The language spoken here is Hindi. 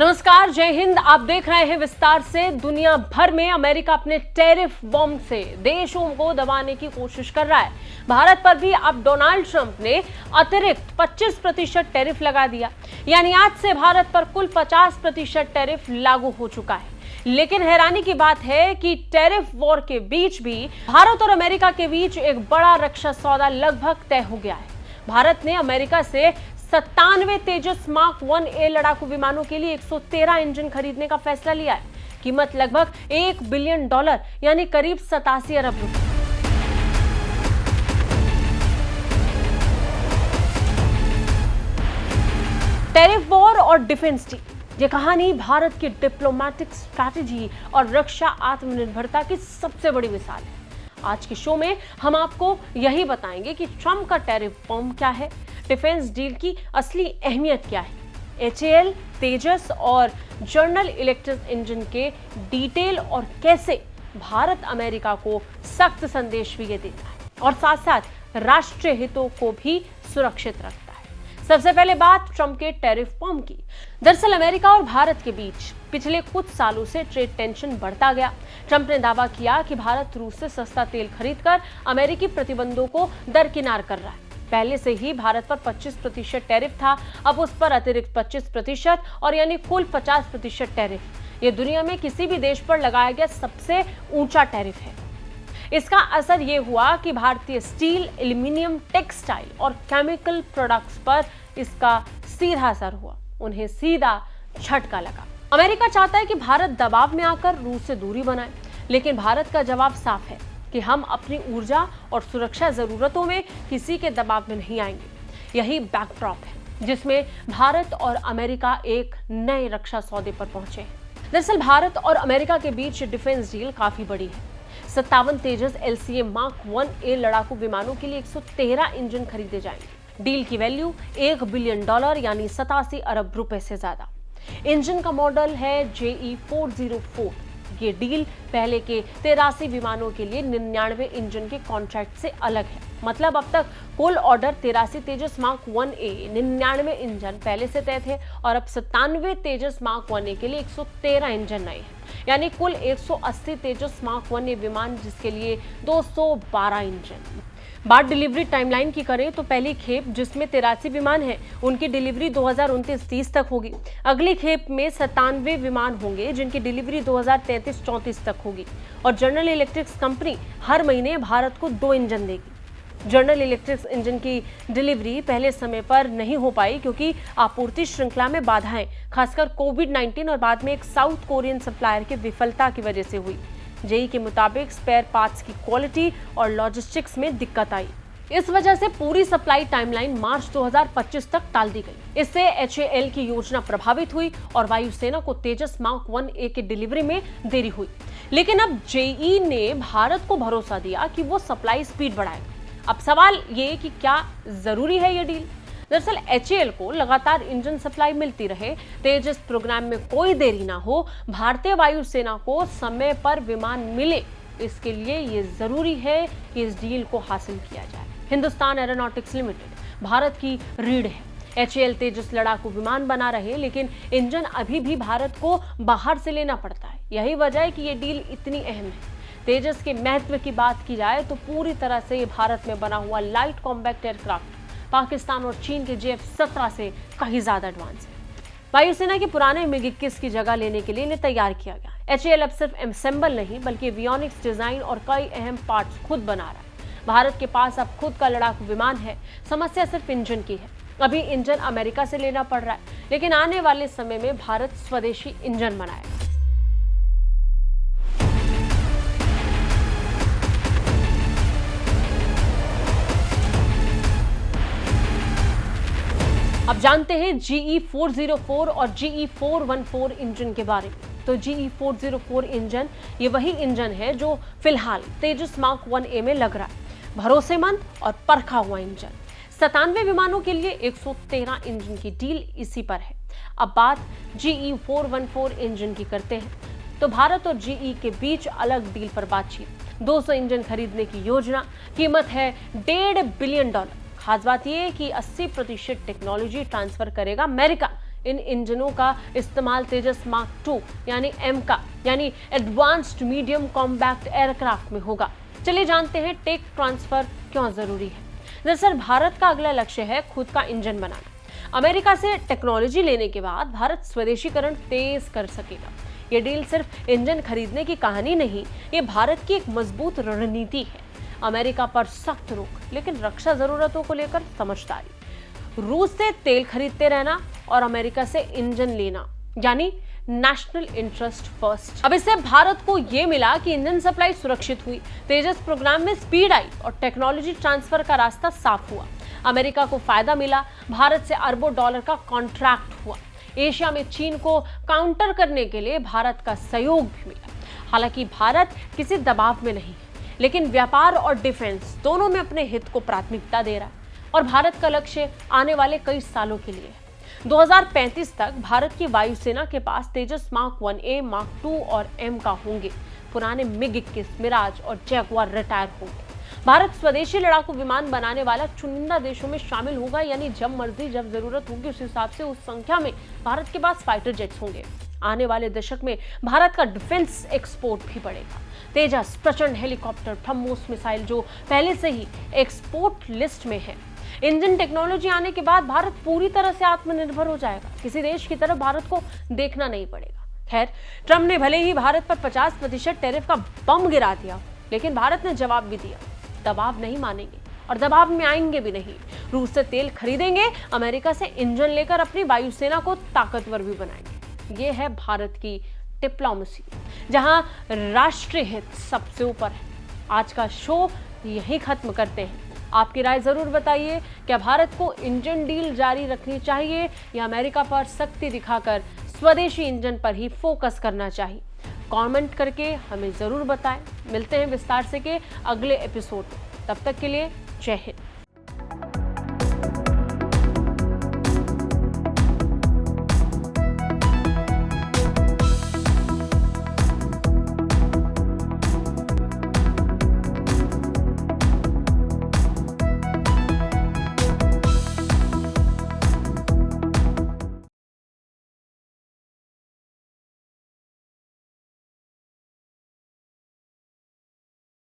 नमस्कार, जय हिंद। आप देख रहे हैं विस्तार से। दुनिया भर में अमेरिका अपने टैरिफ बॉम्ब से देशों को दबाने की कोशिश कर रहा है। भारत पर भी अब डोनाल्ड ट्रंप ने अतिरिक्त 25% टैरिफ लगा दिया, यानी आज से भारत पर कुल 50% टैरिफ लागू हो चुका है। लेकिन हैरानी की बात है कि टैरिफ वॉर के बीच भी भारत और अमेरिका के बीच एक बड़ा रक्षा सौदा लगभग तय हो गया है। भारत ने अमेरिका से 97 तेजस मार्क 1A लड़ाकू विमानों के लिए 113 इंजन खरीदने का फैसला लिया है। कीमत लगभग $1 बिलियन यानी करीब 87 अरब रुपए। टैरिफ वॉर और डिफेंस डील, ये कहानी भारत की डिप्लोमेटिक स्ट्रैटेजी और रक्षा आत्मनिर्भरता की सबसे बड़ी मिसाल है। आज के शो में हम आपको यही बताएंगे कि ट्रंप का टैरिफ बॉम्ब क्या है, डिफेंस डील की असली अहमियत क्या है, HAL, तेजस और जनरल इलेक्ट्रिक इंजन के डिटेल और कैसे भारत अमेरिका को सख्त संदेश भी ये देता है और साथ साथ राष्ट्रीय हितों को भी सुरक्षित रखता है। सबसे पहले बात ट्रंप के टैरिफ बॉम्ब की। दरअसल अमेरिका और भारत के बीच पिछले कुछ सालों से ट्रेड टेंशन बढ़ता गया। ट्रंप ने दावा किया कि भारत रूस से सस्ता तेल खरीदकर अमेरिकी प्रतिबंधों को दरकिनार कर रहा है। पहले से ही भारत पर 25% टैरिफ था, अब उस पर अतिरिक्त 25% और यानी कुल 50% टैरिफ। ये दुनिया में किसी भी देश पर लगाया गया सबसे ऊंचा टैरिफ है। इसका असर ये हुआ कि भारतीय स्टील, एल्यूमिनियम, टेक्सटाइल और केमिकल प्रोडक्ट्स पर इसका सीधा असर हुआ। उन्हें सीधा झटका लगा। अमेरिका चाहता है कि भारत दबाव में आकर रूस से दूरी बनाए, लेकिन भारत का जवाब साफ है कि हम अपनी ऊर्जा और सुरक्षा जरूरतों में किसी के दबाव में नहीं आएंगे। यही बैकड्रॉप है जिसमें भारत और अमेरिका एक नए रक्षा सौदे पर पहुंचे हैं। दरअसल भारत और अमेरिका के बीच डिफेंस डील काफी बड़ी है। 57 तेजस LCA मार्क 1A लड़ाकू विमानों के लिए 113 इंजन खरीदे जाएंगे। डील की वैल्यू $1 बिलियन यानी 87 अरब रुपए से ज्यादा। इंजन का मॉडल है JE 404। ये डील पहले के 83 विमानों के लिए 99 इंजन के कॉन्ट्रैक्ट से अलग है। मतलब अब तक कुल ऑर्डर 83 तेजस मार्क 1A 99 इंजन पहले से तय थे और अब 97 तेजस मार्क 1A के लिए 113 इंजन नए हैं, यानी कुल 180 तेजस मार्क 1A विमान, जिसके लिए 212 इंजन। बात डिलीवरी टाइमलाइन की करें तो पहली खेप जिसमें 83 विमान हैं, उनकी डिलीवरी 2029-30 तक होगी। अगली खेप में 97 विमान होंगे जिनकी डिलीवरी 2033-34 तक होगी। और जनरल इलेक्ट्रिक कंपनी हर महीने भारत को 2 इंजन देगी। जनरल इलेक्ट्रिक इंजन की डिलीवरी पहले समय पर नहीं हो पाई क्योंकि आपूर्ति श्रृंखला में बाधाएं, खासकर कोविड-19 और बाद में एक साउथ कोरियन सप्लायर की विफलता की वजह से हुई। जेई के मुताबिक स्पेयर पार्ट्स की क्वालिटी और लॉजिस्टिक्स में दिक्कत आई। इस वजह से पूरी सप्लाई टाइमलाइन मार्च 2025 तक टाल दी गई। इससे HAL की योजना प्रभावित हुई और वायुसेना को तेजस मार्क 1A की डिलीवरी में देरी हुई। लेकिन अब JE ने भारत को भरोसा दिया कि वो सप्लाई स्पीड बढ़ाएगा। अब सवाल ये कि क्या जरूरी है ये डील? दरअसल HAL को लगातार इंजन सप्लाई मिलती रहे, तेजस प्रोग्राम में कोई देरी ना हो, भारतीय वायुसेना को समय पर विमान मिले, इसके लिए ये जरूरी है कि इस डील को हासिल किया जाए। हिंदुस्तान एरोनॉटिक्स लिमिटेड भारत की रीढ़ है। HAL तेजस लड़ाकू विमान बना रहे, लेकिन इंजन अभी भी भारत को बाहर से लेना पड़ता है। यही वजह है कि ये डील इतनी अहम है। तेजस के महत्व की बात की जाए तो पूरी तरह से भारत में बना हुआ लाइट कॉम्बैक्ट एयरक्राफ्ट पाकिस्तान और चीन के JF-17 से कहीं ज्यादा एडवांस है। वायुसेना के पुराने MiG-21 की जगह लेने के लिए इन्हें तैयार किया गया। HAL अब सिर्फ एसेंबल नहीं बल्कि एवियोनिक्स डिजाइन और कई अहम पार्ट्स खुद बना रहा है। भारत के पास अब खुद का लड़ाकू विमान है। समस्या सिर्फ इंजन की है। अभी इंजन अमेरिका से लेना पड़ रहा है, लेकिन आने वाले समय में भारत स्वदेशी इंजन बनाएगा। अब जानते हैं GE 404 और GE 414 इंजन के बारे में। तो GE 404 इंजन ये वही इंजन है जो फिलहाल तेजस मार्क 1A में लग रहा है। भरोसेमंद और परखा हुआ इंजन। 97 विमानों के लिए 113 इंजन की डील इसी पर है। अब बात GE 414 इंजन की करते हैं तो भारत और GE के बीच अलग डील पर बातचीत। 200 इंजन खरीदने की योजना, कीमत है $1.5 बिलियन। खास बात यह कि 80% टेक्नोलॉजी ट्रांसफर करेगा अमेरिका, इन इंजनों का इस्तेमाल तेजस मार्क 2 यानी एम का यानी एडवांस्ड मीडियम कॉम्बैक्ट एयरक्राफ्ट में होगा। चलिए जानते हैं टेक ट्रांसफर क्यों जरूरी है। दरअसल भारत का अगला लक्ष्य है खुद का इंजन बनाना। अमेरिका से टेक्नोलॉजी लेने के बाद भारत स्वदेशीकरण तेज कर सकेगा। ये डील सिर्फ इंजन खरीदने की कहानी नहीं, ये भारत की एक मजबूत रणनीति है। अमेरिका पर सख्त रोक लेकिन रक्षा जरूरतों को लेकर समझदारी। रूस से तेल खरीदते रहना और अमेरिका से इंजन लेना यानी नेशनल इंटरेस्ट फर्स्ट। अब इससे भारत को यह मिला कि इंजन सप्लाई सुरक्षित हुई, तेजस प्रोग्राम में स्पीड आई और टेक्नोलॉजी ट्रांसफर का रास्ता साफ हुआ। अमेरिका को फायदा मिला, भारत से अरबों डॉलर का कॉन्ट्रैक्ट हुआ। एशिया में चीन को काउंटर करने के लिए भारत का सहयोग भी मिला। हालांकि भारत किसी दबाव में नहीं है, लेकिन व्यापार और डिफेंस दोनों में अपने हित को प्राथमिकता दे रहा है और भारत का लक्ष्य आने वाले कई सालों के लिए है। 2035 तक भारत की वायुसेना के पास तेजस मार्क 1A, मार्क 2 और M का होंगे। पुराने MiG-21, मिराज और जैगुआर रिटायर होंगे। भारत स्वदेशी लड़ाकू विमान बनाने वाला चुनिंदा देशों में शामिल होगा, यानी जब मर्जी जब जरूरत होगी उस हिसाब से उस संख्या में भारत के पास फाइटर जेट्स होंगे। आने वाले दशक में भारत का डिफेंस एक्सपोर्ट भी बढ़ेगा। तेजस, प्रचंड हेलीकॉप्टर, ब्रह्मोस मिसाइल जो पहले से ही एक्सपोर्ट लिस्ट में है। इंजन टेक्नोलॉजी आने के बाद भारत पूरी तरह से आत्मनिर्भर हो जाएगा। किसी देश की तरफ भारत को देखना नहीं पड़ेगा। खैर, ट्रंप ने भले ही भारत पर 50% टैरिफ का बम गिरा दिया, लेकिन भारत ने जवाब भी दिया। दबाव नहीं मानेंगे और दबाव में आएंगे भी नहीं। रूस से तेल खरीदेंगे, अमेरिका से इंजन लेकर अपनी वायुसेना को ताकतवर भी बनाएंगे। ये है भारत की डिप्लोमेसी, जहां राष्ट्रीय हित सबसे ऊपर है। आज का शो यहीं खत्म करते हैं। आपकी राय जरूर बताइए, क्या भारत को इंजन डील जारी रखनी चाहिए या अमेरिका पर सख्ती दिखाकर स्वदेशी इंजन पर ही फोकस करना चाहिए? कमेंट करके हमें जरूर बताएं। मिलते हैं विस्तार से के अगले एपिसोड में। तब तक के लिए जय हिंद।